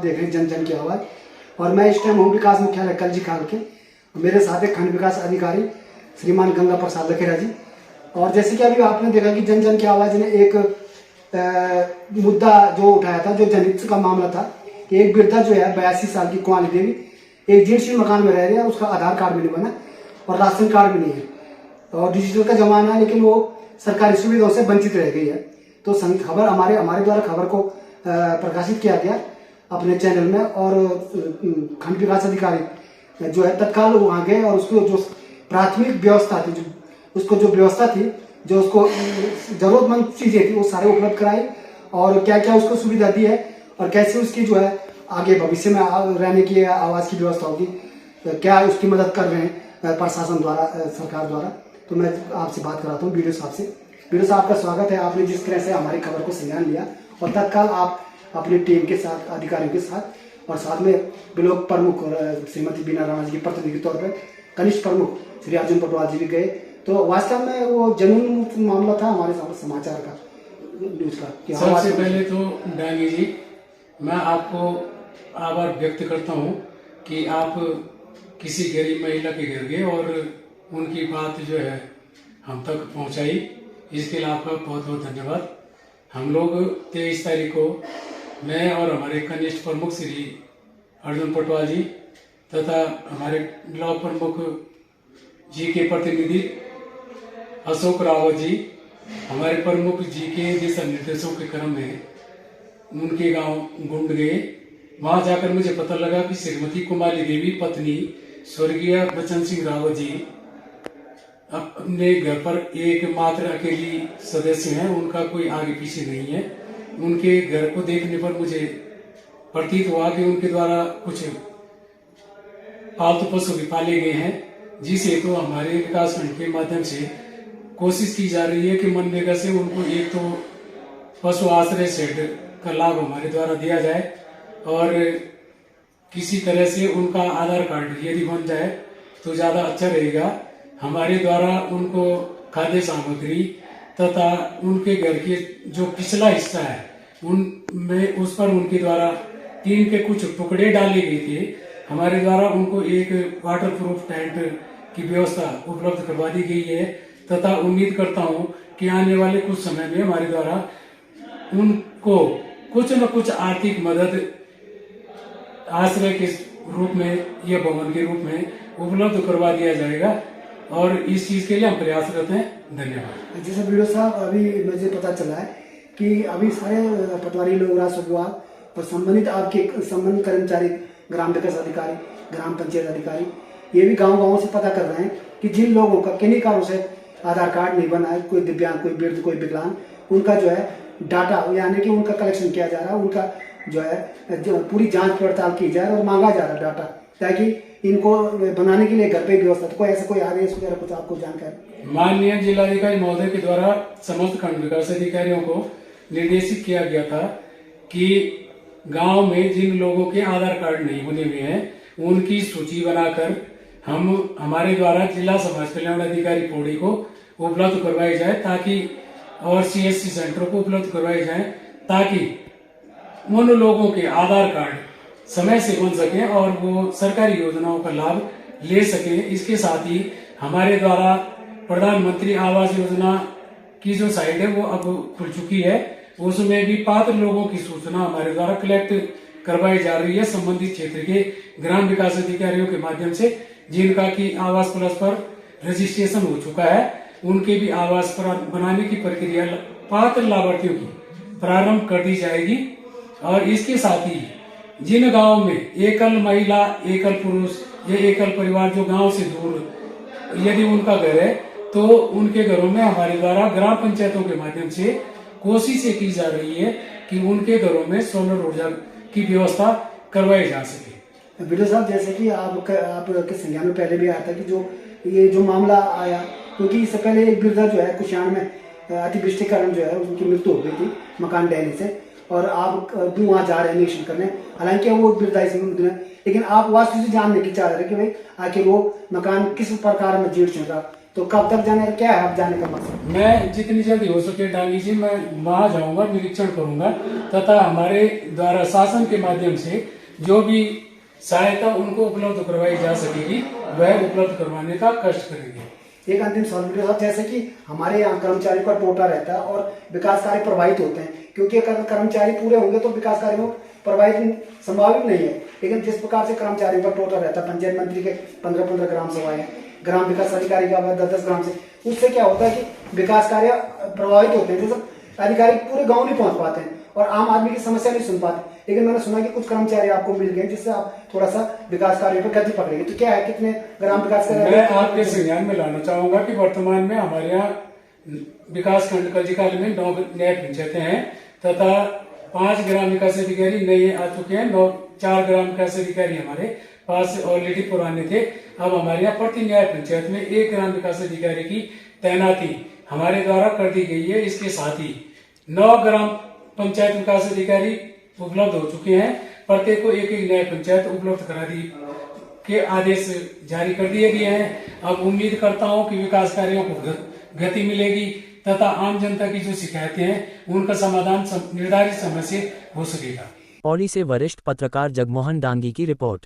देख रहे हैं जन जन की आवाज़। और मैं इस टाइम हूँ विकास मुख्यालय कलजी खाल के। मेरे साथ है खंड विकास अधिकारी श्रीमान गंगा प्रसाद लखेरा जी। और जैसे कि अभी आपने देखा कि जन जन की आवाज़ ने एक मुद्दा जो उठाया था, जो जनहित का मामला था कि एक वृद्धा जो है 82 साल की कुंवारी देवी एक जीर्ण मकान में रह रही है, उसका आधार कार्ड भी नहीं बना और राशन कार्ड भी नहीं है और डिजिटल का जमाना है, लेकिन वो सरकारी सुविधाओं से वंचित रह गई है। तो खबर हमारे द्वारा खबर को प्रकाशित किया गया अपने चैनल में और खंड विकास अधिकारी जो है तत्काल वहाँ गए और उसको जो प्राथमिक व्यवस्था थी, जो उसको जरूरतमंद चीजें थी वो सारे उपलब्ध कराई और क्या क्या उसको सुविधा दी है और कैसे उसकी जो है आगे भविष्य में रहने की आवास की व्यवस्था होगी, क्या उसकी मदद कर रहे हैं प्रशासन द्वारा, सरकार द्वारा। तो मैं आपसे बात कराता हूँ वीडियो साहब से। वीडियो साहब का स्वागत है, आपने जिस तरह से हमारी खबर को संज्ञान लिया और तत्काल आप अपनी टीम के साथ, अधिकारियों के साथ और साथ में ब्लॉक प्रमुख श्रीमती बीना राणा जी के प्रतिनिधि के तौर पर कनिष्ठ प्रमुख श्री अर्जुन पटवाल जी भी गए। तो वास्तव में वो जनून मामला था हमारे समाचार का, न्यूज का। सबसे पहले तो डांगी जी, मैं आपको आभार व्यक्त करता हूँ कि आप किसी गरीब महिला के घर गए और उनकी बात जो है हम तक पहुँचाई, इसके लिए आपका बहुत बहुत धन्यवाद। हम लोग 23 तारीख को मैं और हमारे कनिष्ठ प्रमुख श्री अर्जुन पटवाल जी तथा हमारे ब्लॉक प्रमुख जी के प्रतिनिधि अशोक रावत जी, हमारे प्रमुख जी के दिशा निर्देशों के क्रम में उनके गांव गुंड गए। वहां जाकर मुझे पता लगा कि श्रीमती कुमारी देवी पत्नी स्वर्गीय बचन सिंह रावत जी अपने घर पर एकमात्र अकेली सदस्य हैं, उनका कोई आगे पीछे नहीं है। उनके घर को देखने पर मुझे प्रतीत हुआ कि उनके द्वारा कुछ पालतू पशु भी पाले गए हैं, जिसे तो हमारे विकास खंड के माध्यम से कोशिश की जा रही है कि मनरेगा से उनको एक तो पशु आश्रय शेड का लाभ हमारे द्वारा दिया जाए और किसी तरह से उनका आधार कार्ड यदि बन जाए तो ज्यादा अच्छा रहेगा। हमारे द्वारा उनको खाद्य सामग्री तथा उनके घर के जो पिछला हिस्सा है उनमें उस पर उनके द्वारा टीन के कुछ टुकड़े डाले गए थे। हमारे द्वारा उनको एक वाटर प्रूफ टेंट की व्यवस्था उपलब्ध करवा दी गई है तथा उम्मीद करता हूं कि आने वाले कुछ समय में हमारे द्वारा उनको कुछ न कुछ आर्थिक मदद आश्रय के रूप में या भवन के रूप में उपलब्ध करवा दिया जाएगा और इस चीज के लिए हम प्रयासरत हैं। धन्यवाद। जैसे वीडियो साहब, अभी मुझे पता चला है कि अभी सारे पटवारी लोग, राजस्व विभाग और संबंधित आपके संबंधित कर्मचारी, ग्राम विकास अधिकारी, ग्राम पंचायत अधिकारी, ये भी गाँव से पता कर रहे हैं कि जिन लोगों का किन्हीं कारणों से आधार कार्ड नहीं बना है, कोई दिव्यांग, कोई वृद्ध, कोई विकलांग, उनका जो है डाटा यानी कि उनका कलेक्शन किया जा रहा है, उनका जो है पूरी जांच पड़ताल की जाए और मांगा जा रहा है डाटा, ताकि इनको बनाने के लिए घर पे व्यवस्था। तो कोई ऐसा कोई आदेश वगैरह कुछ आपको जानकारी? माननीय जिलाधिकारी महोदय के द्वारा समस्त खंड विकास अधिकारियों को निर्देशित किया गया था कि गांव में जिन लोगों के आधार कार्ड नहीं बने हुए हैं उनकी सूची बनाकर हमारे द्वारा जिला समाज कल्याण अधिकारी पौड़ी को उपलब्ध करवाई जाए ताकि और CSC सेंटर को उपलब्ध करवाए जाए ताकि उन लोगों के आधार कार्ड समय से बन सके और वो सरकारी योजनाओं का लाभ ले सके। इसके साथ ही हमारे द्वारा प्रधानमंत्री आवास योजना की जो साइट है वो अब खुल चुकी है, उसमें भी पात्र लोगों की सूचना हमारे द्वारा कलेक्ट करवाई जा रही है संबंधित क्षेत्र के ग्राम विकास अधिकारियों के माध्यम से, जिनका की आवास प्लस पर रजिस्ट्रेशन हो चुका है। उनके भी आवास पर बनाने की प्रक्रिया पात्र लाभार्थियों की प्रारंभ कर दी जाएगी और इसके साथ ही जिन गांव में एकल महिला, एकल पुरुष या एकल परिवार जो गांव से दूर यदि उनका घर है तो उनके घरों में हमारे द्वारा ग्राम पंचायतों के माध्यम से कोशिश की जा रही है कि उनके घरों में सोलर ऊर्जा की व्यवस्था करवाई जा सके। वीडियो साहब, जैसे कि आपके संज्ञान में पहले भी आया था कि ये जो मामला आया, क्योंकि इससे पहले एक वृद्धा जो है कुशियाण में अतिवृष्टि कारण जो है उनकी मृत्यु हो गई थी मकान ढहने से, और आप भी वहाँ जा रहे हैं निरीक्षण करने, हालांकि वो वृद्धा इसमें, लेकिन आप वास्तव से जानने की चाह रहे कि भाई आखिर वो मकान किस प्रकार में जीर्ण रहा, तो कब तक जाने का, क्या है आप जाने का मकसद? मैं जितनी जल्दी हो सके डांगी जी मैं वहां जाऊंगा, निरीक्षण करूंगा तथा हमारे द्वारा शासन के माध्यम से जो भी सहायता उनको उपलब्ध करवाई जा सकेगी वह उपलब्ध करवाने का कष्ट करेंगे। एक अंतिम सवाल वीडियो साहब, जैसे कि हमारे यहाँ कर्मचारियों का टोटा रहता है और विकास कार्य प्रभावित होते हैं, क्योंकि अगर कर्मचारी पूरे होंगे तो विकास कार्य में प्रभावित संभावित नहीं है। लेकिन जिस प्रकार से कर्मचारियों का टोटा रहता है, पंचायत मंत्री के 15-15 ग्राम सभाएं हैं, ग्राम विकास अधिकारी का 10-10 ग्राम से, उससे क्या होता है कि विकास कार्य प्रभावित होते हैं। जैसे अधिकारी पूरे गाँव नहीं पहुंच पाते हैं और आम आदमी की समस्या नहीं सुन पाते। लेकिन मैंने सुना कि कुछ कर्मचारी आपको मिल गए जिससे आप थोड़ा सा विकास कार्यों पर गति पकड़ेंगे, तो क्या है, कितने ग्राम विकास कार्य? मैं आपके संज्ञान में लाना चाहूंगा कि वर्तमान में हमारे यहाँ विकास खंड कल्जीकाल में 9 न्याय पंचायतें हैं तथा 5 ग्राम विकास अधिकारी नए आ चुके हैं। 4 ग्राम विकास अधिकारी हमारे पास ऑलरेडी पुराने थे। अब हमारे यहाँ प्रति न्याय पंचायत में 1 ग्राम विकास अधिकारी की तैनाती हमारे द्वारा कर दी गई है। इसके साथ ही 9 ग्राम पंचायत विकास अधिकारी उपलब्ध हो चुके हैं। प्रत्येक को 1-1 न्याय पंचायत उपलब्ध करा दी के आदेश जारी कर दिए गए हैं। अब उम्मीद करता हूं कि विकास कार्यों को गति मिलेगी तथा आम जनता की जो शिकायतें हैं उनका समाधान निर्धारित समय से हो सकेगा। पौड़ी से वरिष्ठ पत्रकार जगमोहन डांगी की रिपोर्ट।